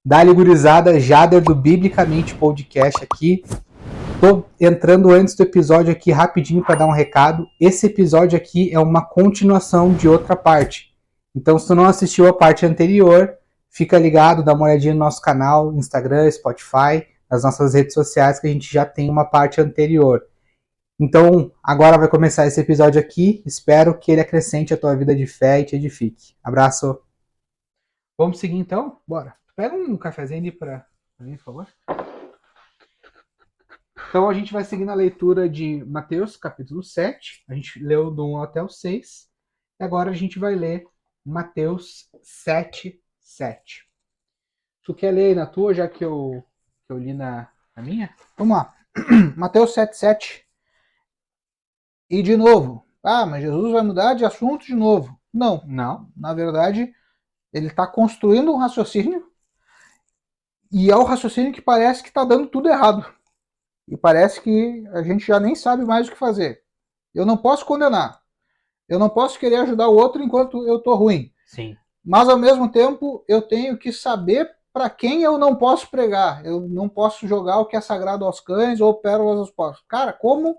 Dali gurizada, Jader do Biblicamente Podcast aqui. Tô entrando antes do episódio aqui rapidinho para dar um recado. Esse episódio aqui é uma continuação de outra parte. Então, se tu não assistiu a parte anterior, fica ligado, dá uma olhadinha no nosso canal, Instagram, Spotify, nas nossas redes sociais, que a gente já tem uma parte anterior. Então, agora vai começar esse episódio aqui. Espero que ele acrescente a tua vida de fé e te edifique. Abraço. Vamos seguir então? Bora. Pega um cafezinho ali para mim, por favor. Então a gente vai seguir na leitura de Mateus, capítulo 7. A gente leu do 1 até o 6. E agora a gente vai ler Mateus 7, 7. Tu quer ler aí na tua, já que eu li na minha? Vamos lá. Mateus 7, 7. E de novo. Ah, mas Jesus vai mudar de assunto de novo. Não. Na verdade, ele está construindo um raciocínio e é o raciocínio que parece que está dando tudo errado. E parece que a gente já nem sabe mais o que fazer. Eu não posso condenar. Eu não posso querer ajudar o outro enquanto eu estou ruim. Sim. Mas, ao mesmo tempo, eu tenho que saber para quem eu não posso pregar. Eu não posso jogar o que é sagrado aos cães ou pérolas aos porcos. Cara, como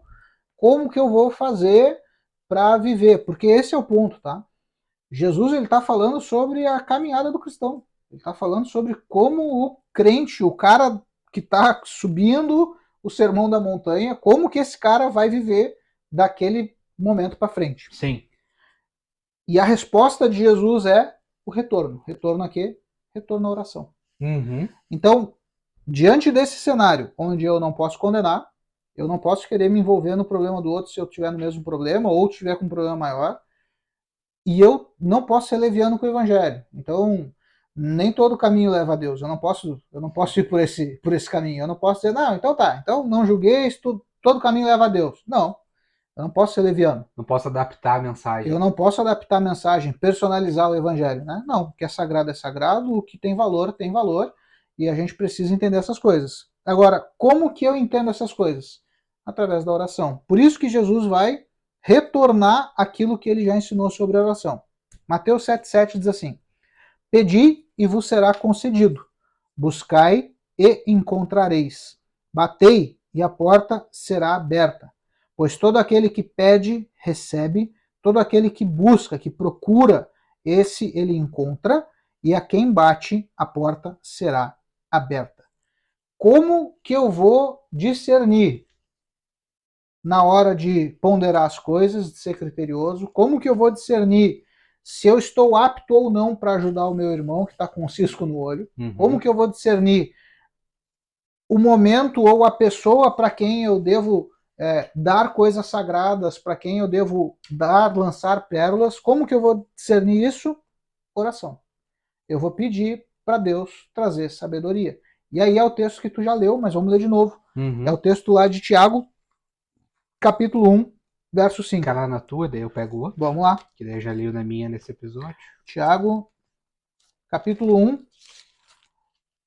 que eu vou fazer para viver? Porque esse é o ponto, tá? Jesus ele está falando sobre a caminhada do cristão. Ele está falando sobre como o crente, o cara que está subindo o sermão da montanha, como que esse cara vai viver daquele momento para frente. Sim. E a resposta de Jesus é o retorno. Retorno a quê? Retorno à oração. Uhum. Então, diante desse cenário, onde eu não posso condenar, eu não posso querer me envolver no problema do outro se eu tiver no mesmo problema ou tiver com um problema maior, e eu não posso ser leviano com o evangelho. Então, nem todo caminho leva a Deus. Eu não posso ir por esse caminho. Eu não posso dizer, não, então tá, então não julgueis, todo caminho leva a Deus. Não, eu não posso ser leviano. Não posso adaptar a mensagem. Eu não posso adaptar a mensagem, personalizar o evangelho, né? Não, o que é sagrado, o que tem valor, e a gente precisa entender essas coisas. Agora, como que eu entendo essas coisas? Através da oração. Por isso que Jesus vai retornar aquilo que ele já ensinou sobre a oração. Mateus 7,7 diz assim: Pedi e vos será concedido, buscai e encontrareis, batei e a porta será aberta. Pois todo aquele que pede, recebe, todo aquele que busca, que procura, esse ele encontra, e a quem bate, a porta será aberta. Como que eu vou discernir na hora de ponderar as coisas, de ser criterioso? Como que eu vou discernir se eu estou apto ou não para ajudar o meu irmão que está com um cisco no olho? Uhum. Como que eu vou discernir o momento ou a pessoa para quem eu devo dar coisas sagradas, para quem eu devo lançar pérolas? Como que eu vou discernir isso? Oração. Eu vou pedir para Deus trazer sabedoria. E aí é o texto que tu já leu, mas vamos ler de novo. Uhum. É o texto lá de Tiago, capítulo 1, verso 5. Fica lá na tua, daí eu pego outro. Vamos lá. Que daí eu já li na minha nesse episódio. Tiago, capítulo 1,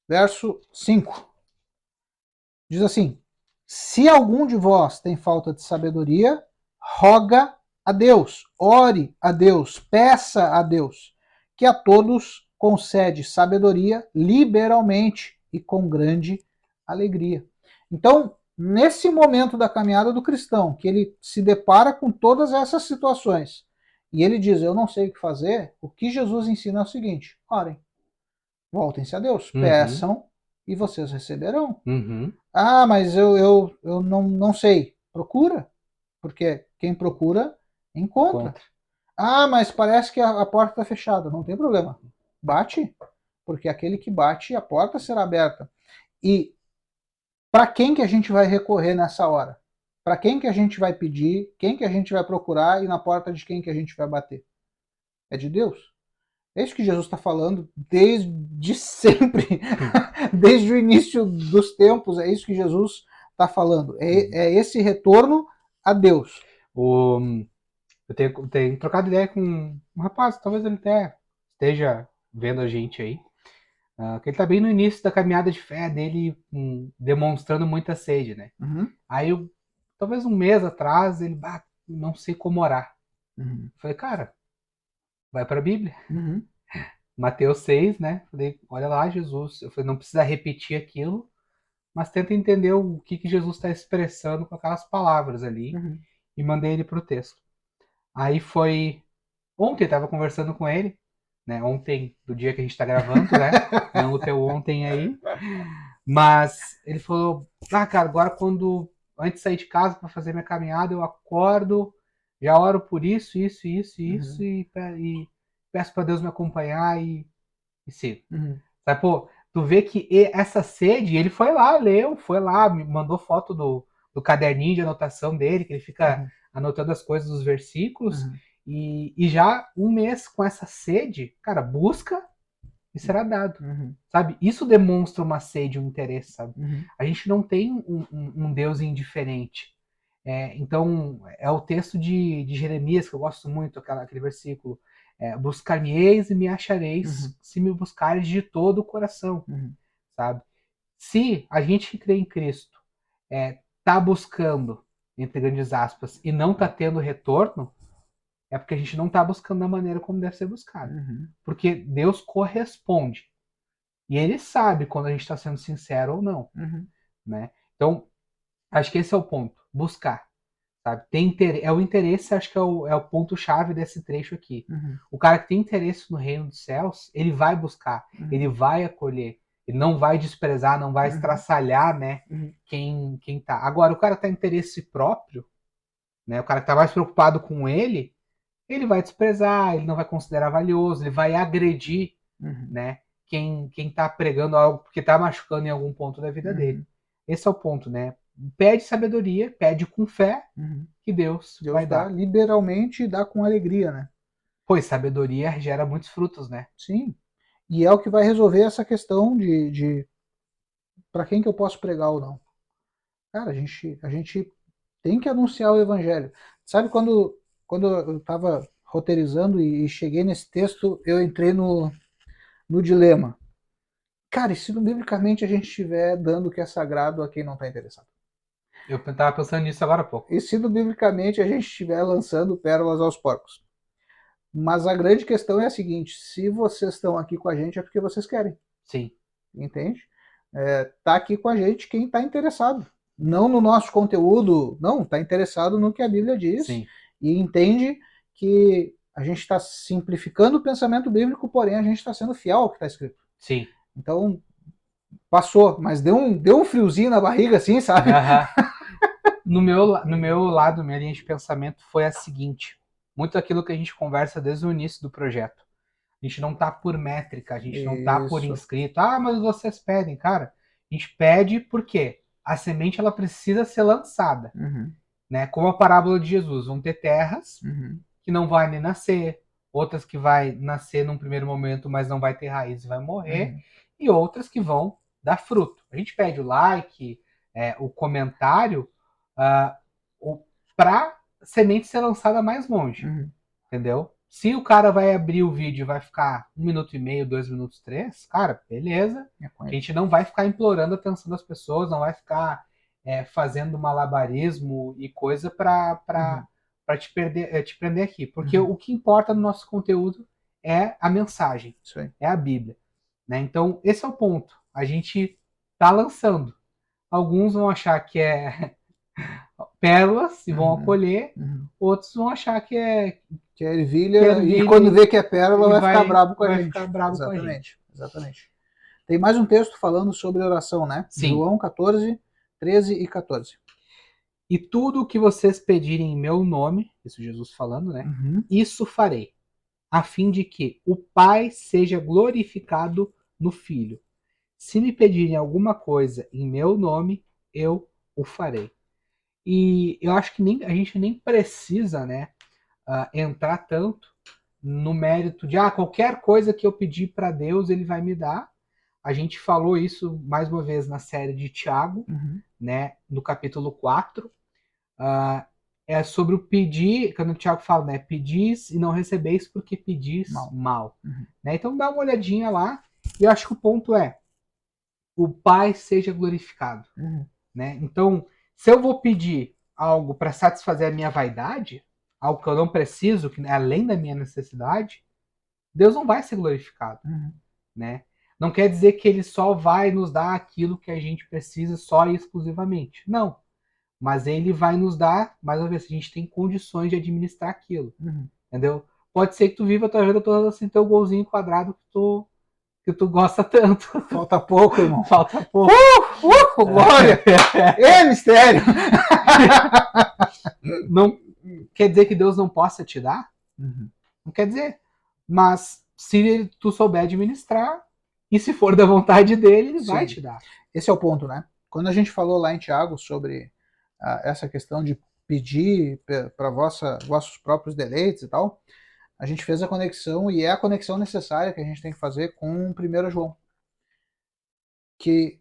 verso 5. Diz assim: Se algum de vós tem falta de sabedoria, roga a Deus, ore a Deus, peça a Deus, que a todos concede sabedoria liberalmente e com grande alegria. Então, nesse momento da caminhada do cristão, que ele se depara com todas essas situações, e ele diz, eu não sei o que fazer, o que Jesus ensina é o seguinte: orem, voltem-se a Deus, peçam e vocês receberão. Uhum. Ah, mas eu não sei. Procura, porque quem procura, encontra. Ah, mas parece que a porta está fechada. Não tem problema. Bate, porque aquele que bate, a porta será aberta. E para quem que a gente vai recorrer nessa hora? Para quem que a gente vai pedir? Quem que a gente vai procurar? E na porta de quem que a gente vai bater? É de Deus. É isso que Jesus está falando desde sempre, desde o início dos tempos. É isso que Jesus está falando. É esse retorno a Deus. Eu tenho trocado ideia com um rapaz, talvez ele até esteja vendo a gente aí. Que ele está bem no início da caminhada de fé dele, demonstrando muita sede, né? Uhum. Aí, talvez um mês atrás, ele, não sei como orar. Uhum. Eu falei, cara, vai para a Bíblia. Uhum. Mateus 6, né? Falei, olha lá, Jesus. Eu falei, não precisa repetir aquilo, mas tenta entender o que Jesus está expressando com aquelas palavras ali. Uhum. E mandei ele pro texto. Aí foi. Ontem eu tava conversando com ele, né? Ontem, do dia que a gente tá gravando, né? Não o teu ontem aí. Mas ele falou: ah, cara, agora quando. Antes de sair de casa para fazer minha caminhada, eu acordo, já oro por isso, Uhum. e peço para Deus me acompanhar e sigo. Uhum. Sabe, pô, tu vê que essa sede, ele foi lá, leu, foi lá, me mandou foto do caderninho de anotação dele, que ele fica Uhum. anotando as coisas dos versículos, Uhum. e já um mês com essa sede, cara, busca e será dado. Uhum. Sabe? Isso demonstra uma sede, um interesse, sabe? Uhum. A gente não tem um Deus indiferente. Então, é o texto de Jeremias, que eu gosto muito, aquele versículo. Buscar-me-eis e me achareis, Uhum. se me buscares de todo o coração, Uhum. sabe? Se a gente que crê em Cristo tá buscando, entre grandes aspas, e não tá tendo retorno, é porque a gente não tá buscando da maneira como deve ser buscado. Uhum. Porque Deus corresponde. E ele sabe quando a gente está sendo sincero ou não, Uhum. né? Então, acho que esse é o ponto. Buscar, sabe? É o interesse, acho que é o ponto-chave desse trecho aqui. Uhum. O cara que tem interesse no reino dos céus, ele vai buscar, Uhum. ele vai acolher, ele não vai desprezar, não vai Uhum. estraçalhar, né? Uhum. Quem tá. Agora, o cara que tá em interesse próprio, né? O cara que tá mais preocupado com ele vai desprezar, ele não vai considerar valioso, ele vai agredir, Uhum. né? Quem tá pregando algo porque tá machucando em algum ponto da vida dele. Uhum. Esse é o ponto, né? Pede sabedoria, pede com fé Uhum. que Deus vai Deus dá dar. liberalmente e dá com alegria, né? Pois sabedoria gera muitos frutos, né? Sim. E é o que vai resolver essa questão de para quem que eu posso pregar ou não. Cara, a gente tem que anunciar o evangelho. Sabe quando eu estava roteirizando e cheguei nesse texto, eu entrei no dilema. Cara, e se biblicamente a gente estiver dando o que é sagrado a quem não está interessado? Eu tava pensando nisso agora há pouco. E se biblicamente a gente estiver lançando pérolas aos porcos? Mas a grande questão é a seguinte: se vocês estão aqui com a gente é porque vocês querem, Sim, entende? Tá aqui com a gente quem está interessado. Não no nosso conteúdo, não, está interessado no que a Bíblia diz sim, e entende que a gente está simplificando o pensamento bíblico, porém a gente está sendo fiel ao que está escrito. sim. Então, passou, mas deu um friozinho na barriga, assim, sabe? Aham. No meu lado, minha linha de pensamento foi a seguinte: muito aquilo que a gente conversa desde o início do projeto. A gente não tá por métrica, a gente não tá por Isso. inscrito. Ah, mas vocês pedem, cara. A gente pede porque a semente ela precisa ser lançada, Uhum, né? Como a parábola de Jesus, vão ter terras uhum, que não vai nem nascer, outras que vai nascer num primeiro momento, mas não vai ter raiz e vai morrer, uhum, e outras que vão dar fruto. A gente pede o like, o comentário, uh, para semente ser lançada mais longe, uhum. entendeu? Se o cara vai abrir o vídeo e vai ficar 1 minuto e meio, 2 minutos, 3, cara, beleza. É com A ele. gente não vai ficar implorando a atenção das pessoas, não vai ficar fazendo malabarismo e coisa Uhum, para te prender aqui. Porque uhum. o que importa no nosso conteúdo é a mensagem, Isso aí. é a Bíblia. Né? Então, esse é o ponto. A gente tá lançando. Alguns vão achar que é pérolas e vão Uhum, acolher, uhum. outros vão achar Que é que é ervilha, e ervilha quando vê que é pérola e vai ficar brabo com a vai ficar gente. bravo com a gente. Exatamente, exatamente. Tem mais um texto falando sobre oração, né? Sim. João 14, 13 e 14. E tudo o que vocês pedirem em meu nome, isso Jesus falando, né? Uhum, Isso farei, a fim de que o Pai seja glorificado no Filho. Se me pedirem alguma coisa em meu nome, eu o farei. E eu acho que a gente nem precisa, né, entrar tanto no mérito de qualquer coisa que eu pedir para Deus, ele vai me dar. A gente falou isso mais uma vez na série de Tiago, uhum. né, no capítulo 4. Uh, é sobre o pedir, quando o Tiago fala, né? Pedis e não recebeis porque pedis Mal. mal. Uhum, Né? Então dá uma olhadinha lá. E eu acho que o ponto é: o Pai seja glorificado. uhum, Né? Então, se eu vou pedir algo para satisfazer a minha vaidade, algo que eu não preciso, que é além da minha necessidade, Deus não vai ser glorificado, Uhum. né? Não quer dizer que ele só vai nos dar aquilo que a gente precisa só e exclusivamente. Não. Mas ele vai nos dar, mais uma vez, a gente tem condições de administrar aquilo. Uhum. Entendeu? Pode ser que tu viva a tua vida toda assim, teu golzinho quadrado que tu gosta tanto. Falta pouco, irmão. Falta pouco. Glória! É mistério! Não quer dizer que Deus não possa te dar? Uhum. Não quer dizer. Mas se tu souber administrar, e se for da vontade dele, ele vai Sim. te dar. Esse é o ponto, né? Quando a gente falou lá em Tiago sobre essa questão de pedir para vossos próprios deleites e tal, a gente fez a conexão, e é a conexão necessária que a gente tem que fazer com 1 João. Que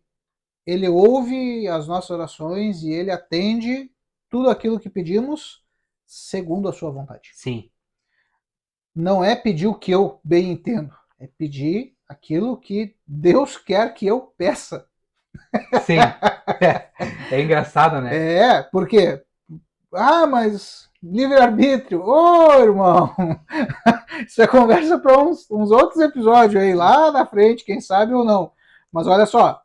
ele ouve as nossas orações e ele atende tudo aquilo que pedimos segundo a sua vontade. Sim. Não é pedir o que eu bem entendo, é pedir aquilo que Deus quer que eu peça. Sim. É engraçado, né? É, porque, mas livre-arbítrio, ô irmão, isso é conversa para uns outros episódios aí, lá na frente, quem sabe ou não. Mas olha só,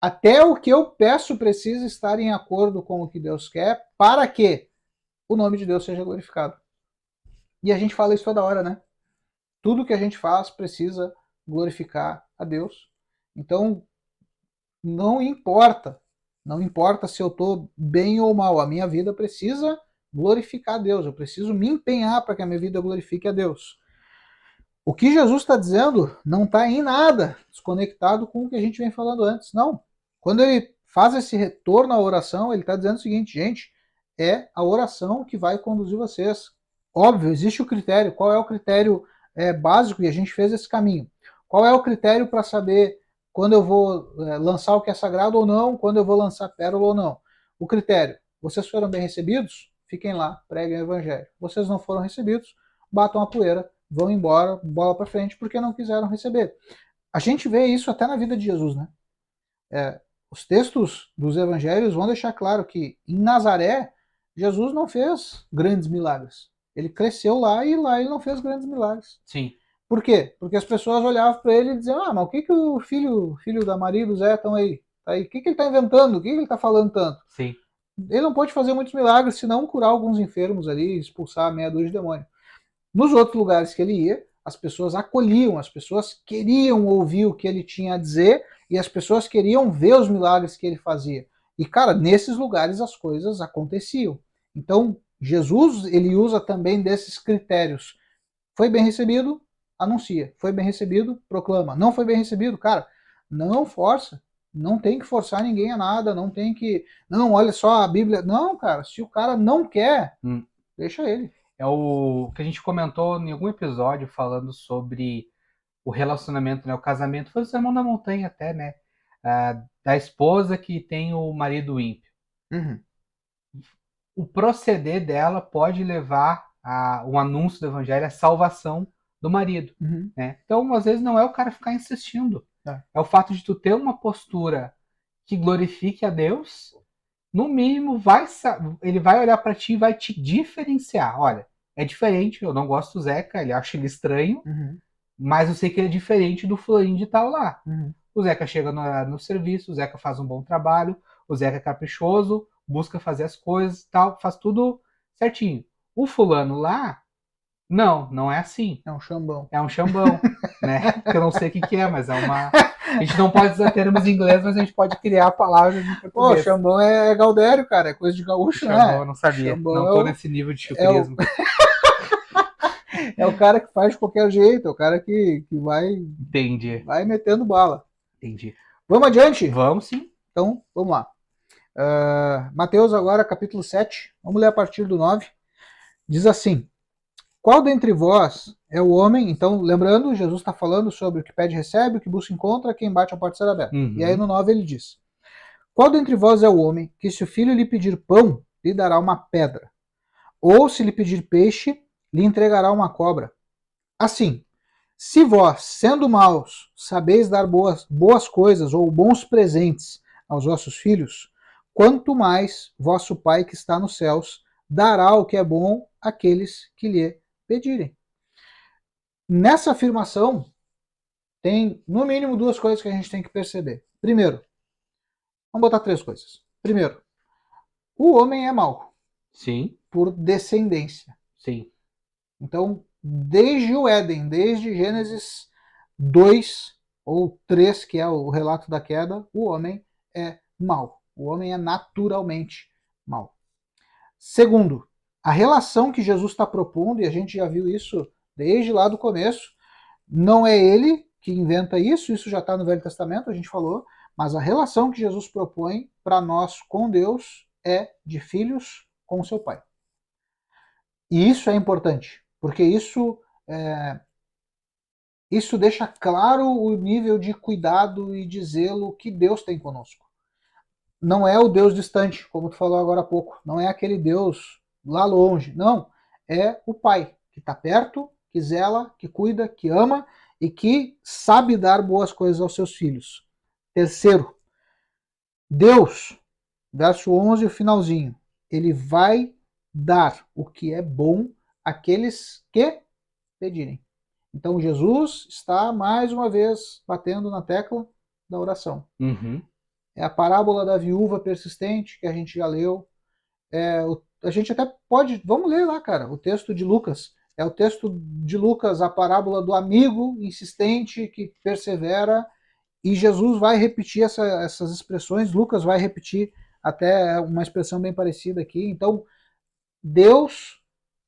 até o que eu peço precisa estar em acordo com o que Deus quer, para que o nome de Deus seja glorificado. E a gente fala isso toda hora, né? Tudo que a gente faz precisa glorificar a Deus. Então, não importa se eu estou bem ou mal, a minha vida precisa glorificar a Deus, eu preciso me empenhar para que a minha vida glorifique a Deus. O que Jesus está dizendo não está em nada desconectado com o que a gente vem falando antes, não. Quando ele faz esse retorno à oração, ele está dizendo o seguinte, gente, é a oração que vai conduzir vocês. Óbvio, existe o critério. Qual é o critério básico? E a gente fez esse caminho. Qual é o critério para saber quando eu vou lançar o que é sagrado ou não, quando eu vou lançar pérola ou não? O critério, vocês foram bem recebidos? Fiquem lá, preguem o evangelho. Vocês não foram recebidos? Batam a poeira, vão embora, bola para frente, porque não quiseram receber. A gente vê isso até na vida de Jesus, né? Os textos dos evangelhos vão deixar claro que em Nazaré, Jesus não fez grandes milagres. Ele cresceu lá e lá ele não fez grandes milagres. Sim. Por quê? Porque as pessoas olhavam para ele e diziam, mas o que o filho da Maria e do Zé estão aí? Tá aí? O que ele está inventando? O que ele está falando tanto? Sim. Ele não pode fazer muitos milagres, senão curar alguns enfermos ali, expulsar meia dúzia de demônio. Nos outros lugares que ele ia, as pessoas acolhiam, as pessoas queriam ouvir o que ele tinha a dizer e as pessoas queriam ver os milagres que ele fazia. E, cara, nesses lugares as coisas aconteciam. Então, Jesus, ele usa também desses critérios. Foi bem recebido? Anuncia. Foi bem recebido? Proclama. Não foi bem recebido? Cara, não força. Não tem que forçar ninguém a nada, não tem que... Não, olha só a Bíblia. Não, cara, se o cara não quer, deixa ele. É o que a gente comentou em algum episódio falando sobre o relacionamento, né? O casamento. Foi o Sermão da Montanha até, né? Da esposa que tem o marido ímpio. Uhum. O proceder dela pode levar a um anúncio do evangelho à salvação do marido, Uhum. né? Então, às vezes, não é o cara ficar insistindo. É. É o fato de tu ter uma postura que glorifique a Deus. No mínimo, ele vai olhar para ti e vai te diferenciar. Olha, é diferente, eu não gosto do Zeca, ele acha ele estranho, mas eu sei que ele é diferente do fulaninho de tal lá. O Zeca chega no serviço, o Zeca faz um bom trabalho, o Zeca é caprichoso, busca fazer as coisas tal, faz tudo certinho. O fulano lá, não é assim. É um chambão. É um chambão, né? Que eu não sei o que é, mas é uma... A gente não pode usar termos em inglês, mas a gente pode criar palavras em Pô, português. chambão é Galdério, cara, é coisa de gaúcho, né? Chambão eu não sabia, Chambão não tô nesse nível de chucrismo. É o cara que faz de qualquer jeito, é o cara que Entendi. vai metendo bala. Entendi. Vamos adiante? Vamos sim. Então, vamos lá. Mateus agora, capítulo 7, vamos ler a partir do 9. Diz assim, qual dentre vós é o homem, então, lembrando, Jesus está falando sobre o que pede recebe, o que busca encontra, quem bate a porta será aberta. E aí no 9 ele diz, qual dentre vós é o homem que se o filho lhe pedir pão, lhe dará uma pedra? Ou se lhe pedir peixe, lhe entregará uma cobra? Assim, se vós, sendo maus, sabeis dar boas coisas ou bons presentes aos vossos filhos, quanto mais vosso Pai que está nos céus dará o que é bom àqueles que lhe pedirem. Nessa afirmação, tem no mínimo duas coisas que a gente tem que perceber. Primeiro, vamos botar três coisas. Primeiro, o homem é mau. Sim. Por descendência. Sim. Então, desde o Éden, desde Gênesis 2 ou 3, que é o relato da queda, o homem é mau. O homem é naturalmente mau. Segundo, a relação que Jesus está propondo, e a gente já viu isso desde lá do começo, não é ele que inventa isso, isso já está no Velho Testamento, a gente falou, mas a relação que Jesus propõe para nós com Deus é de filhos com seu pai. E isso é importante, porque isso deixa claro o nível de cuidado e de zelo que Deus tem conosco. Não é o Deus distante, como tu falou agora há pouco. Não é aquele Deus lá longe. Não. É o Pai, que está perto, que zela, que cuida, que ama e que sabe dar boas coisas aos seus filhos. Terceiro, Deus, verso 11, o finalzinho, ele vai dar o que é bom àqueles que pedirem. Então Jesus está mais uma vez batendo na tecla da oração. Uhum. É a parábola da viúva persistente que a gente já leu. A gente até pode, vamos ler lá, cara, o texto de Lucas. É o texto de Lucas, a parábola do amigo insistente que persevera, e Jesus vai repetir essas expressões. Lucas vai repetir até uma expressão bem parecida aqui. Então Deus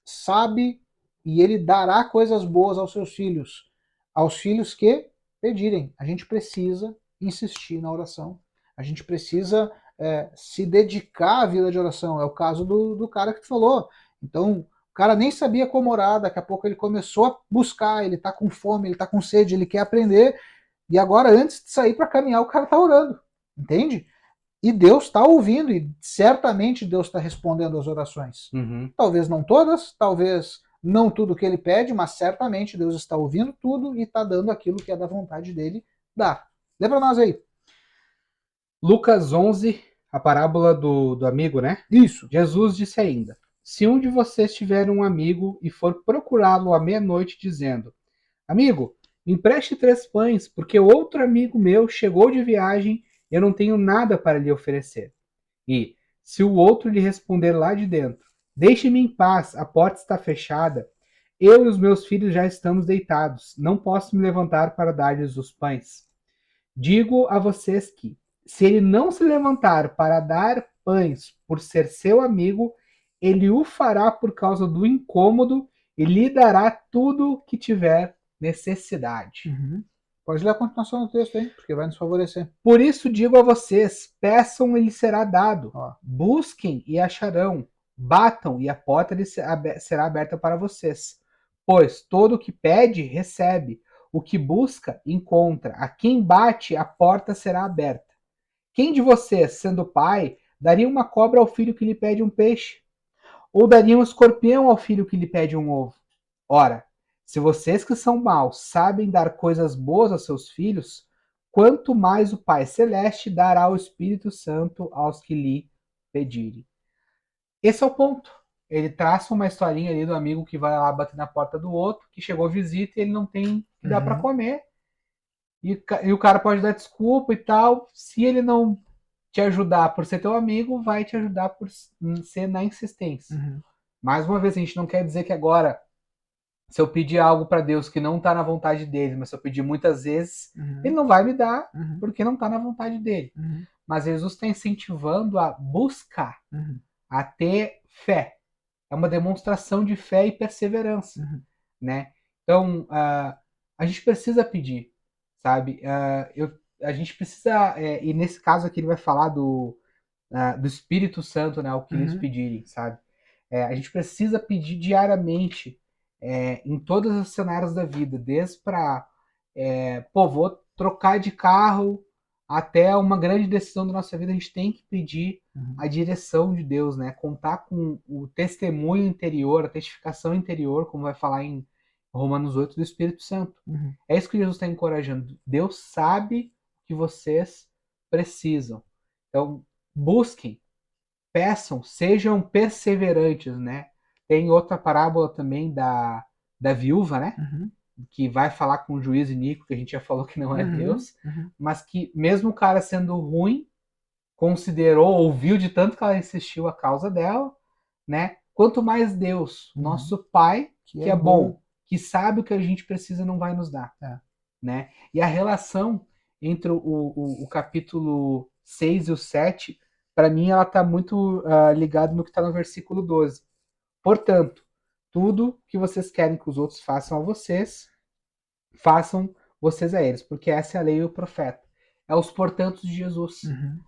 sabe e ele dará coisas boas aos filhos que pedirem. A gente precisa insistir na oração, a gente precisa se dedicar à vida de oração. É o caso do cara que tu falou. Então, o cara nem sabia como orar, daqui a pouco ele começou a buscar, ele tá com fome, ele tá com sede, ele quer aprender, e agora, antes de sair para caminhar, o cara tá orando, entende? E Deus está ouvindo, e certamente Deus está respondendo às orações. Uhum. Talvez não todas, talvez não tudo que ele pede, mas certamente Deus está ouvindo tudo e está dando aquilo que é da vontade dele dar. Lê para nós aí. Lucas 11, a parábola do amigo, né? Isso. Jesus disse ainda: Se um de vocês tiver um amigo e for procurá-lo à meia-noite, dizendo: Amigo, me empreste 3 pães, porque outro amigo meu chegou de viagem e eu não tenho nada para lhe oferecer. E, se o outro lhe responder lá de dentro: Deixe-me em paz, a porta está fechada, eu e os meus filhos já estamos deitados, não posso me levantar para dar-lhes os pães. Digo a vocês que, se ele não se levantar para dar pães por ser seu amigo, ele o fará por causa do incômodo e lhe dará tudo que tiver necessidade. Uhum. Pode ler a continuação do texto aí, porque vai nos favorecer. Por isso digo a vocês: peçam e lhes será dado, Ó. busquem e acharão, batam e a porta lhes será aberta para vocês. Pois todo o que pede, recebe, o que busca, encontra, a quem bate, a porta será aberta. Quem de vocês, sendo pai, daria uma cobra ao filho que lhe pede um peixe? Ou daria um escorpião ao filho que lhe pede um ovo? Ora, se vocês que são maus sabem dar coisas boas aos seus filhos, quanto mais o Pai Celeste dará o Espírito Santo aos que lhe pedirem. Esse é o ponto. Ele traça uma historinha ali do amigo que vai lá bater na porta do outro, que chegou visita e ele não tem que dar para comer. E o cara pode dar desculpa e tal. Se ele não te ajudar por ser teu amigo, vai te ajudar por ser na insistência. Uhum. Mais uma vez, a gente não quer dizer que agora, se eu pedir algo para Deus que não está na vontade dele, mas se eu pedir muitas vezes, ele não vai me dar, porque não está na vontade dele. Mas Jesus está incentivando a buscar, a ter fé. É uma demonstração de fé e perseverança, né? Então, a gente precisa pedir, sabe? A gente precisa, e nesse caso aqui ele vai falar do Espírito Santo, né? O que eles pedirem, sabe? A gente precisa pedir diariamente em todos os cenários da vida, desde para, vou trocar de carro até uma grande decisão da nossa vida, a gente tem que pedir a direção de Deus, né? Contar com o testemunho interior, a testificação interior, como vai falar em Romanos 8, do Espírito Santo. É isso que Jesus está encorajando. Deus sabe o que vocês precisam. Então, busquem, peçam, sejam perseverantes, né? Tem outra parábola também da viúva, né? que vai falar com o juiz iníquo, que a gente já falou que não é Deus, Uhum. mas que mesmo o cara sendo ruim, considerou, ouviu de tanto que ela insistiu a causa dela, né? Quanto mais Deus, nosso Pai, que é bom, que sabe o que a gente precisa, não vai nos dar, né? E a relação entre o capítulo 6 e o 7, para mim, ela está muito ligada no que está no versículo 12. Portanto, tudo que vocês querem que os outros façam a vocês, façam vocês a eles, porque essa é a lei e o profeta. É os portantos de Jesus.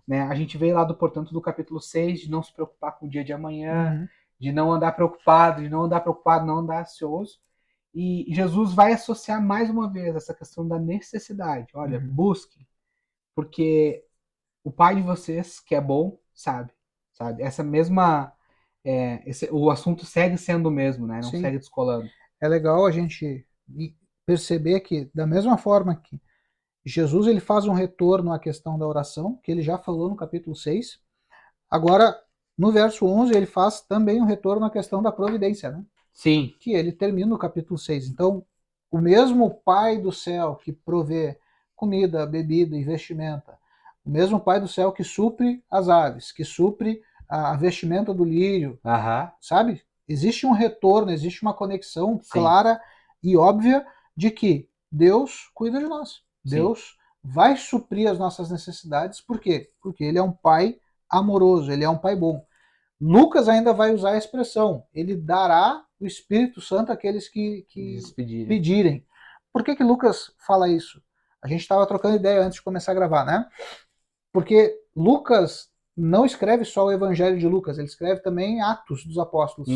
Né? A gente veio lá do portanto do capítulo 6, de não se preocupar com o dia de amanhã, de não andar preocupado, não andar ansioso. E Jesus vai associar mais uma vez essa questão da necessidade. Olha, busquem, porque o Pai de vocês, que é bom, sabe? Essa mesma... o assunto segue sendo o mesmo, né? Não Sim. segue descolando. É legal a gente perceber que, da mesma forma que Jesus ele faz um retorno à questão da oração, que ele já falou no capítulo 6, agora, no verso 11, ele faz também um retorno à questão da providência, né? Sim. Que ele termina no capítulo 6. Então, o mesmo Pai do céu que provê comida, bebida e vestimenta, o mesmo Pai do céu que supre as aves, que supre a vestimenta do lírio, sabe? Existe um retorno, existe uma conexão clara e óbvia de que Deus cuida de nós. Deus vai suprir as nossas necessidades. Por quê? Porque ele é um Pai amoroso, ele é um Pai bom. Lucas ainda vai usar a expressão, ele dará o Espírito Santo àqueles que pedirem. Por que Lucas fala isso? A gente estava trocando ideia antes de começar a gravar, né? Porque Lucas não escreve só o Evangelho de Lucas, ele escreve também Atos dos Apóstolos.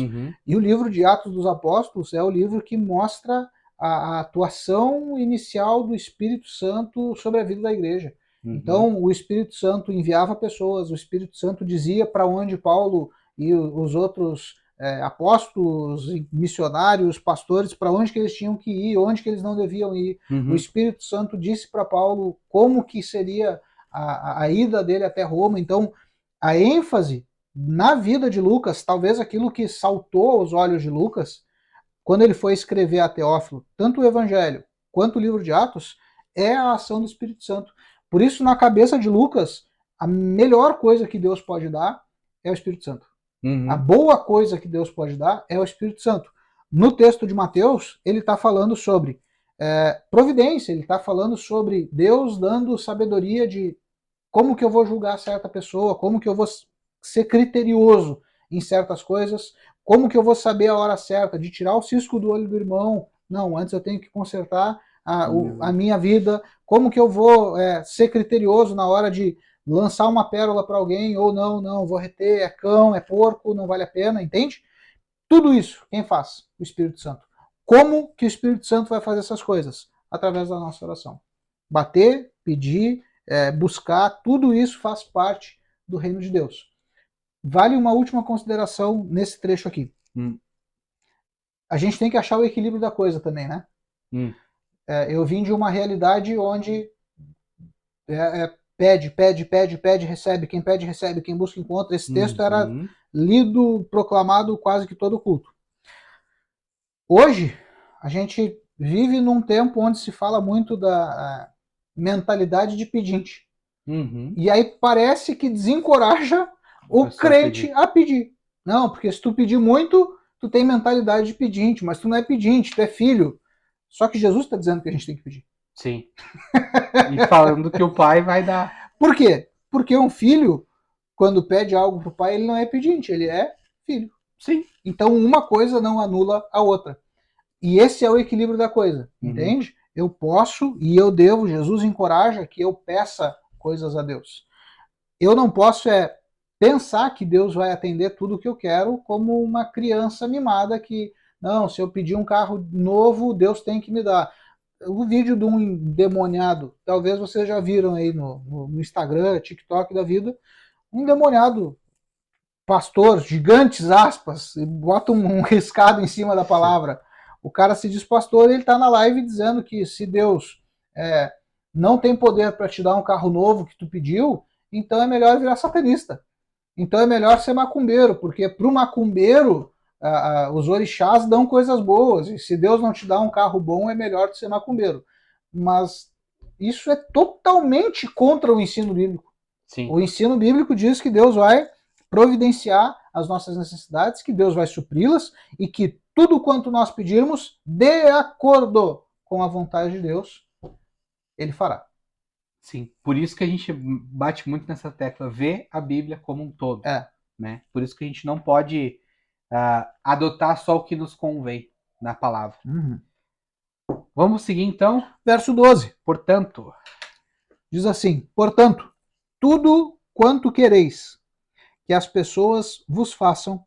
E o livro de Atos dos Apóstolos é o livro que mostra a atuação inicial do Espírito Santo sobre a vida da igreja. Então, o Espírito Santo enviava pessoas, o Espírito Santo dizia para onde Paulo e os outros apóstolos, missionários, pastores, para onde que eles tinham que ir, onde que eles não deviam ir. O Espírito Santo disse para Paulo como que seria a ida dele até Roma. Então, a ênfase na vida de Lucas, talvez aquilo que saltou aos olhos de Lucas, quando ele foi escrever a Teófilo, tanto o Evangelho quanto o livro de Atos, é a ação do Espírito Santo. Por isso, na cabeça de Lucas, a melhor coisa que Deus pode dar é o Espírito Santo. A boa coisa que Deus pode dar é o Espírito Santo. No texto de Mateus, ele está falando sobre providência, ele está falando sobre Deus dando sabedoria de como que eu vou julgar certa pessoa, como que eu vou ser criterioso em certas coisas, como que eu vou saber a hora certa de tirar o cisco do olho do irmão. Não, antes eu tenho que consertar a minha vida. Como que eu vou ser criterioso na hora de lançar uma pérola para alguém, ou não, vou reter, é cão, é porco, não vale a pena, entende? Tudo isso, quem faz? O Espírito Santo. Como que o Espírito Santo vai fazer essas coisas? Através da nossa oração. Bater, pedir, buscar, tudo isso faz parte do reino de Deus. Vale uma última consideração nesse trecho aqui. A gente tem que achar o equilíbrio da coisa também, né? Eu vim de uma realidade onde pede, recebe. Quem pede, recebe. Quem busca, encontra. Esse texto era lido, proclamado quase que todo culto. Hoje, a gente vive num tempo onde se fala muito da mentalidade de pedinte. E aí parece que desencoraja o crente a pedir. Não, porque se tu pedir muito, tu tem mentalidade de pedinte, mas tu não é pedinte, tu é filho. Só que Jesus está dizendo que a gente tem que pedir. Sim. E falando que o pai vai dar. Por quê? Porque um filho, quando pede algo pro pai, ele não é pedinte, ele é filho. Sim. Então uma coisa não anula a outra. E esse é o equilíbrio da coisa, entende? Eu posso e eu devo, Jesus encoraja que eu peça coisas a Deus. Eu não posso pensar que Deus vai atender tudo o que eu quero como uma criança mimada que, não, se eu pedir um carro novo, Deus tem que me dar. O vídeo de um endemoniado, talvez vocês já viram aí no Instagram, TikTok da vida, um endemoniado pastor, gigantes aspas, e bota um riscado em cima da palavra. O cara se diz pastor e ele está na live dizendo que se Deus não tem poder para te dar um carro novo que tu pediu, então é melhor virar satanista. Então é melhor ser macumbeiro, porque para o macumbeiro Os orixás dão coisas boas, e se Deus não te dá um carro bom, é melhor tu ser macumbeiro. Mas isso é totalmente contra o ensino bíblico. Sim. O ensino bíblico diz que Deus vai providenciar as nossas necessidades, que Deus vai supri-las e que tudo quanto nós pedirmos, de acordo com a vontade de Deus, Ele fará. Sim, por isso que a gente bate muito nessa tecla, ver a Bíblia como um todo. Né? Por isso que a gente não pode adotar só o que nos convém na palavra. Vamos seguir então? Verso 12. Portanto, diz assim: portanto, tudo quanto quereis que as pessoas vos façam,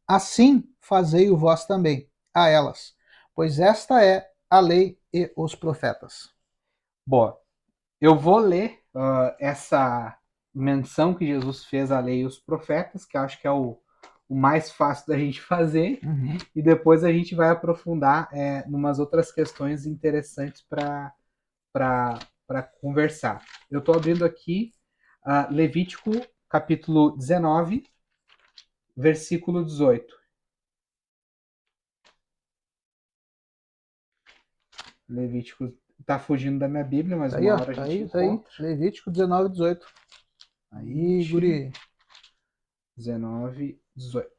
assim fazei-o vós também a elas, pois esta é a lei e os profetas. Bom, eu vou ler essa menção que Jesus fez à lei e os profetas, que eu acho que é o mais fácil da gente fazer, e depois a gente vai aprofundar numas outras questões interessantes para conversar. Eu estou abrindo aqui Levítico capítulo 19, versículo 18. Levítico tá fugindo da minha Bíblia, mas aí, uma hora a gente encontra. Levítico 19, 18. Aí, guri. 19, 18.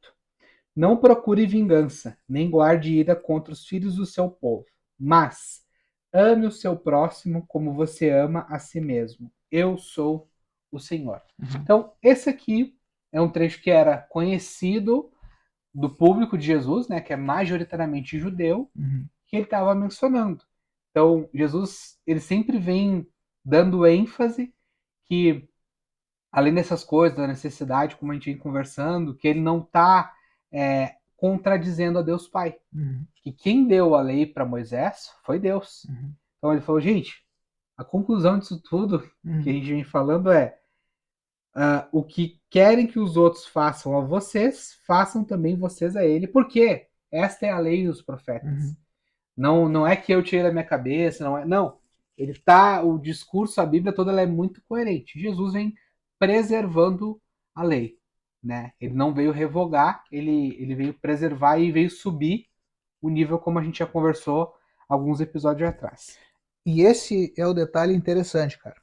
Não procure vingança, nem guarde ira contra os filhos do seu povo, mas ame o seu próximo como você ama a si mesmo. Eu sou o Senhor. Então, esse aqui é um trecho que era conhecido do público de Jesus, né, que é majoritariamente judeu, que ele estava mencionando. Então, Jesus, ele sempre vem dando ênfase que, além dessas coisas, da necessidade, como a gente vem conversando, que ele não está contradizendo a Deus Pai. Que quem deu a lei para Moisés foi Deus. Então ele falou, gente, a conclusão disso tudo que a gente vem falando é o que querem que os outros façam a vocês, façam também vocês a ele, porque esta é a lei dos profetas. Não é que eu tirei da minha cabeça, não. O discurso, a Bíblia toda ela é muito coerente. Jesus vem preservando a lei, né? Ele não veio revogar, ele veio preservar e veio subir o nível, como a gente já conversou alguns episódios atrás. E esse é o detalhe interessante, cara.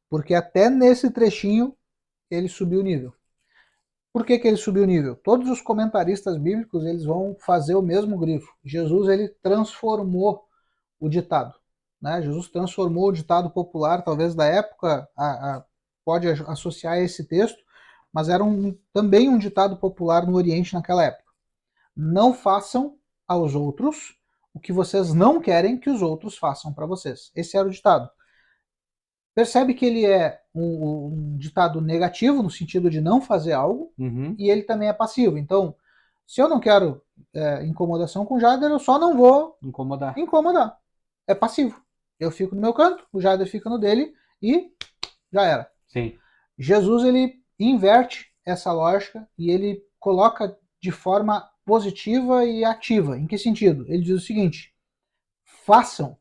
Porque até nesse trechinho ele subiu o nível. Por que ele subiu o nível? Todos os comentaristas bíblicos eles vão fazer o mesmo grifo. Jesus ele transformou o ditado. Né? Jesus transformou o ditado popular, talvez da época, pode associar a esse texto, mas era também um ditado popular no Oriente naquela época. Não façam aos outros o que vocês não querem que os outros façam para vocês. Esse era o ditado. Percebe que ele é um ditado negativo, no sentido de não fazer algo, e ele também é passivo. Então, se eu não quero incomodação com o Jader, eu só não vou incomodar. É passivo. Eu fico no meu canto, o Jader fica no dele e já era. Sim. Jesus ele inverte essa lógica e ele coloca de forma positiva e ativa. Em que sentido? Ele diz o seguinte: façam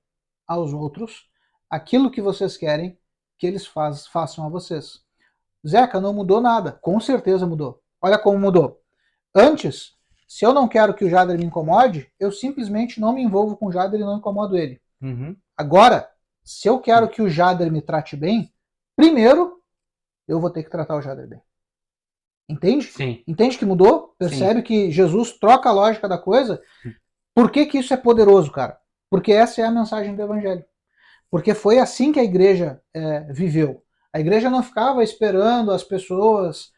aos outros aquilo que vocês querem que eles façam a vocês. Zeca, não mudou nada. Com certeza mudou. Olha como mudou. Antes, se eu não quero que o Jader me incomode, eu simplesmente não me envolvo com o Jader e não incomodo ele. Agora, se eu quero que o Jader me trate bem, primeiro eu vou ter que tratar o Jader bem. Entende? Sim. Entende que mudou? Percebe Sim. que Jesus troca a lógica da coisa? Por que isso é poderoso, cara? Porque essa é a mensagem do Evangelho. Porque foi assim que a igreja viveu. A igreja não ficava esperando as pessoas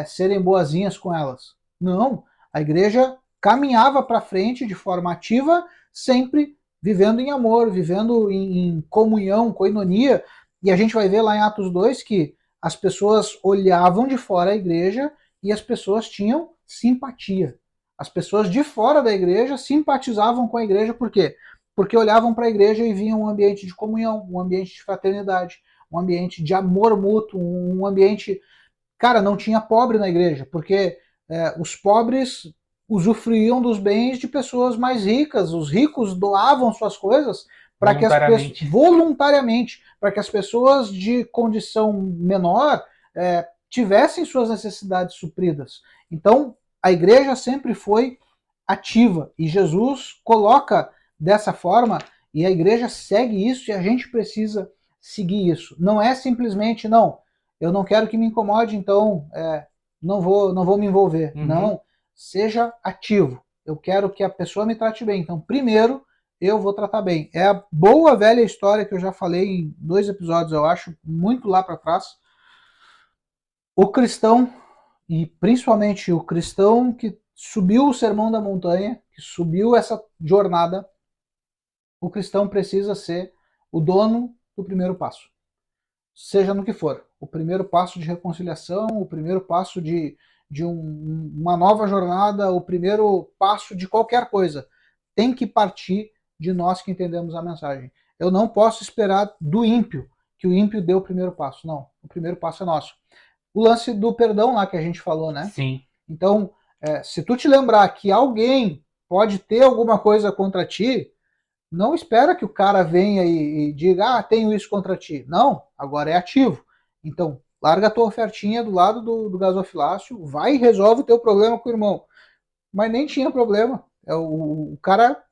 serem boazinhas com elas. Não. A igreja caminhava para frente de forma ativa, sempre vivendo em amor, vivendo em comunhão, koinonia. E a gente vai ver lá em Atos 2 que as pessoas olhavam de fora a igreja e as pessoas tinham simpatia. As pessoas de fora da igreja simpatizavam com a igreja, por quê? Porque olhavam para a igreja e viam um ambiente de comunhão, um ambiente de fraternidade, um ambiente de amor mútuo, um ambiente... Cara, não tinha pobre na igreja, porque os pobres usufruíam dos bens de pessoas mais ricas, os ricos doavam suas coisas para que as pessoas voluntariamente, para que as pessoas de condição menor tivessem suas necessidades supridas. Então, a igreja sempre foi ativa. E Jesus coloca dessa forma, e a igreja segue isso, e a gente precisa seguir isso. Não é simplesmente, não, eu não quero que me incomode, então não vou me envolver. Uhum. Não, seja ativo. Eu quero que a pessoa me trate bem. Então, primeiro, eu vou tratar bem. É a boa velha história que eu já falei em 2 episódios, eu acho, muito lá para trás. O cristão, e principalmente o cristão que subiu o Sermão da Montanha, que subiu essa jornada, o cristão precisa ser o dono do primeiro passo. Seja no que for. O primeiro passo de reconciliação, o primeiro passo de uma nova jornada, o primeiro passo de qualquer coisa. Tem que partir de nós que entendemos a mensagem. Eu não posso esperar do ímpio que o ímpio dê o primeiro passo. Não, o primeiro passo é nosso. O lance do perdão lá que a gente falou, né? Sim. Então, se tu te lembrar que alguém pode ter alguma coisa contra ti, não espera que o cara venha e diga, tenho isso contra ti. Não, agora é ativo. Então, larga a tua ofertinha do lado do gasofilácio, vai e resolve o teu problema com o irmão. Mas nem tinha problema. O cara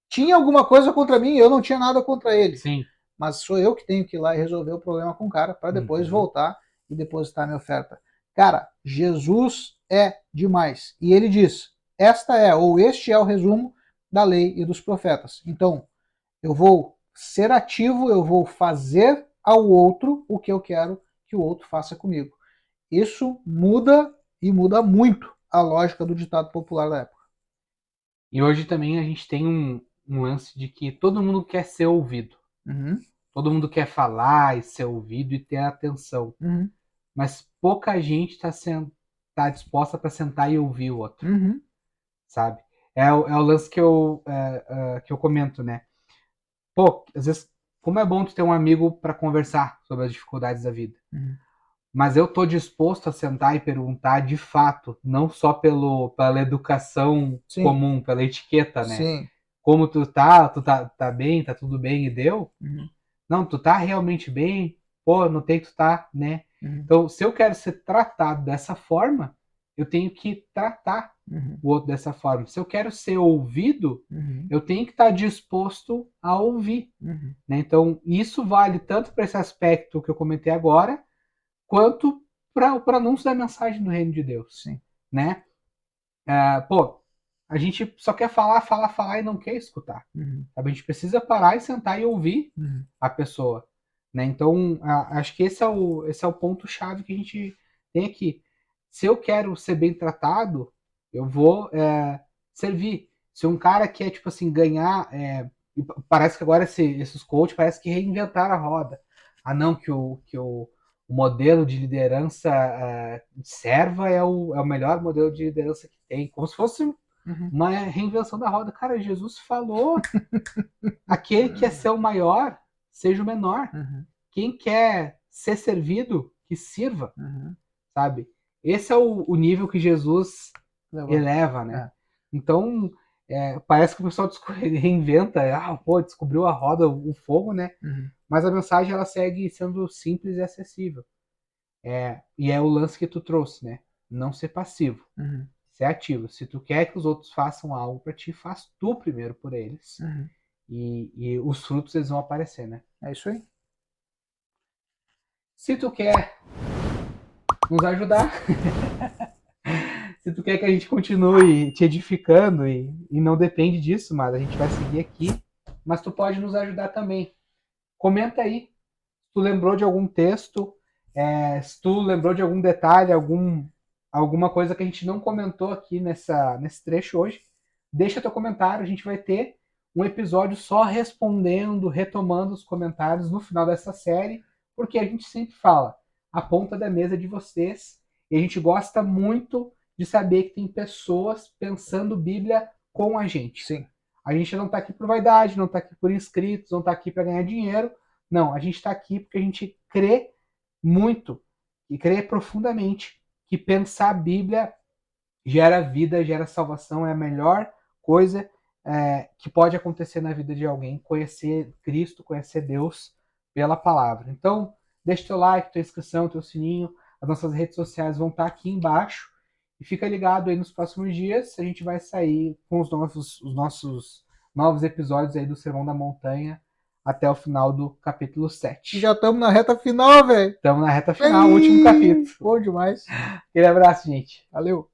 tinha alguma coisa contra mim, eu não tinha nada contra ele. Sim. Mas sou eu que tenho que ir lá e resolver o problema com o cara para depois voltar e depositar minha oferta. Cara, Jesus é demais. E ele diz, este é o resumo da lei e dos profetas. Então, eu vou ser ativo, eu vou fazer ao outro o que eu quero que o outro faça comigo. Isso muda e muda muito a lógica do ditado popular da época. E hoje também a gente tem um lance de que todo mundo quer ser ouvido. Uhum. Todo mundo quer falar e ser ouvido e ter atenção. Uhum. Mas pouca gente tá disposta para sentar e ouvir o outro. Uhum. Sabe? É o lance que eu comento, né? Pô, às vezes, como é bom tu ter um amigo para conversar sobre as dificuldades da vida. Uhum. Mas eu tô disposto a sentar e perguntar de fato, não só pela educação Sim. comum, pela etiqueta, né? Sim. Como tu tá bem, tá tudo bem e deu? Uhum. Não, tu tá realmente bem? Pô, notei que tu tá, né? Uhum. Então, se eu quero ser tratado dessa forma, eu tenho que tratar o outro dessa forma. Se eu quero ser ouvido, eu tenho que estar disposto a ouvir. Né? Então, isso vale tanto para esse aspecto que eu comentei agora, quanto para o anúncio da mensagem do reino de Deus. Sim. Né? Pô, a gente só quer falar e não quer escutar. A gente precisa parar e sentar e ouvir a pessoa. Né? Então, acho que esse é o ponto-chave que a gente tem aqui. Se eu quero ser bem tratado, eu vou servir. Se um cara quer, tipo assim, ganhar. Parece que agora esses coaches parece que reinventaram a roda. Ah, não, que o modelo de liderança serva é o melhor modelo de liderança que tem. Como se fosse uma reinvenção da roda. Cara, Jesus falou: aquele que quer ser o maior, seja o menor. Quem quer ser servido, que sirva. Sabe? Esse é o nível que Jesus eleva, né? Então, parece que o pessoal reinventa, descobriu a roda, o fogo, né? Mas a mensagem ela segue sendo simples e acessível. E é o lance que tu trouxe, né? Não ser passivo. Ser ativo. Se tu quer que os outros façam algo para ti, faz tu primeiro por eles. E os frutos eles vão aparecer, né? É isso aí. Se tu quer nos ajudar, se tu quer que a gente continue te edificando e não depende disso, mas a gente vai seguir aqui, mas tu pode nos ajudar também. Comenta aí se tu lembrou de algum texto, se tu lembrou de algum detalhe, alguma coisa que a gente não comentou aqui nesse trecho hoje, deixa teu comentário, a gente vai ter um episódio só respondendo, retomando os comentários no final dessa série, porque a gente sempre fala, a ponta da mesa de vocês, e a gente gosta muito de saber que tem pessoas pensando Bíblia com a gente. Sim. A gente não está aqui por vaidade, não está aqui por inscritos, não está aqui para ganhar dinheiro. Não, a gente está aqui porque a gente crê muito e crê profundamente que pensar a Bíblia gera vida, gera salvação, é a melhor coisa que pode acontecer na vida de alguém, conhecer Cristo, conhecer Deus pela palavra. Então, deixa teu like, tua inscrição, teu sininho, as nossas redes sociais vão estar aqui embaixo E fica ligado aí nos próximos dias, a gente vai sair com os nossos novos episódios aí do Sermão da Montanha até o final do capítulo 7. Já estamos na reta final, velho. Estamos na reta final, último capítulo. Bom demais. Aquele abraço, gente. Valeu.